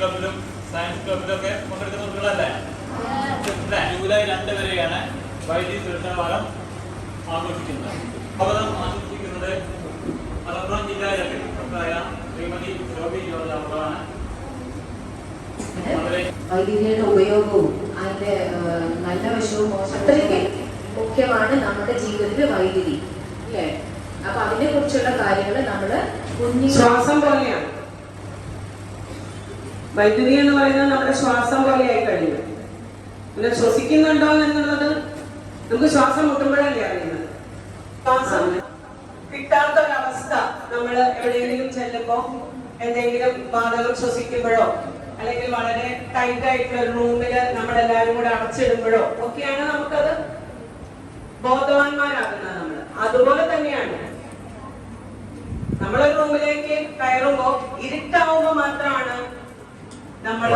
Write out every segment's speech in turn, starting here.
ക്ലബിലും science ക്ലബിലൊക്കെ പങ്കെടുക്കുന്ന കുട്ടികളല്ലേ? July 2 വരെയാണ് വൈദ്യുതി സുരക്ഷാ വാരം ആഘോഷിക്കുന്നത്. സ്വാഗതം ആശംസിക്കുന്നത് മലപ്പുറം ജില്ലാ ഇലക്ട്രിക്കലായ ശ്രീമതി ശോഭി ജോർജ് അവരാണ്. വൈദ്യുതിയുടെ ഉപയോഗവും അതിന്റെ നല്ല വശവും മോശം മുഖ്യമാണ് നമ്മുടെ ജീവിതത്തിൽ വൈദ്യുതി, അല്ലേ? അപ്പൊ അതിനെ കുറിച്ചുള്ള കാര്യങ്ങൾ നമ്മള് ശ്വാസം പോലെയാണ്. വൈദ്യുതി എന്ന് പറയുന്നത് നമ്മുടെ ശ്വാസം പോലെയായി കഴിഞ്ഞു. പിന്നെ ശ്വസിക്കുന്നുണ്ടോ എന്നുള്ളത് നമുക്ക് ശ്വാസം മുട്ടുമ്പോഴല്ലേ അറിയുന്നത്. ശ്വാസം കിട്ടാത്ത ഒരവസ്ഥ നമ്മൾ എവിടെയെങ്കിലും ചെല്ലുമ്പോ എന്തെങ്കിലും വാതകം ശ്വസിക്കുമ്പോഴോ അല്ലെങ്കിൽ വളരെ ടൈറ്റ് ആയിട്ടുള്ള ഒരു റൂമില് നമ്മളെല്ലാവരും കൂടെ അടച്ചിടുമ്പോഴോ ഒക്കെയാണ് നമുക്കത് ബോധവാന്മാരാകുന്നത്. നമ്മൾ അതുപോലെ തന്നെയാണ് നമ്മളൊരു റൂമിലേക്ക് കയറുമ്പോ ഇരുട്ടാവുമ്പോ മാത്രമാണ് നമ്മൾ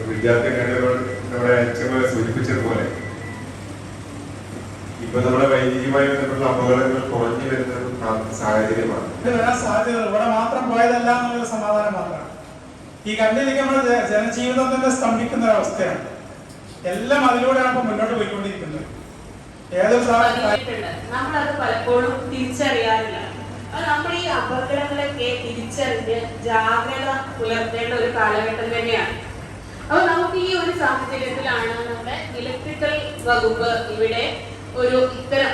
വിദ്യാർത്ഥികളോട് സൂചിപ്പിച്ചതുപോലെ ഇപ്പൊ നമ്മുടെ വൈദ്യുതിയുമായി ബന്ധപ്പെട്ട അപകടങ്ങൾ കുറഞ്ഞു വരുന്ന സാഹചര്യമാണ്. സാധ്യത ഇവിടെ മാത്രം പോയതല്ല എന്നുള്ള സമാധാനം മാത്രമാണ്. ഈ കണ്ടിലേക്ക് നമ്മുടെ ജനജീവിതത്തിന്റെ സ്തംഭിക്കുന്ന ഒരവസ്ഥയാണ്. എല്ലാം അതിലൂടെയാണ് ഇപ്പൊ മുന്നോട്ട് പോയിക്കൊണ്ടിരിക്കുന്നത്. നമ്മളത് പലപ്പോഴും തിരിച്ചറിയാറില്ല. നമ്മൾ ഈ അപകടങ്ങളൊക്കെ തിരിച്ചറിഞ്ഞ് ജാഗ്രത പുലർത്തേണ്ട ഒരു കാലഘട്ടം തന്നെയാണ്. അപ്പൊ നമുക്ക് ഈ ഒരു സാഹചര്യത്തിലാണ് നമ്മുടെ ഇലക്ട്രിക്കൽ വകുപ്പ് ഇവിടെ ഇത്തരം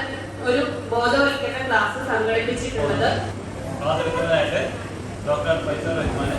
ഒരു ബോധവൽക്കരണ ക്ലാസ് സംഘടിപ്പിച്ചിട്ടുള്ളത്. ഡോക്ടർ ഫൈസൽ റഹ്മാൻ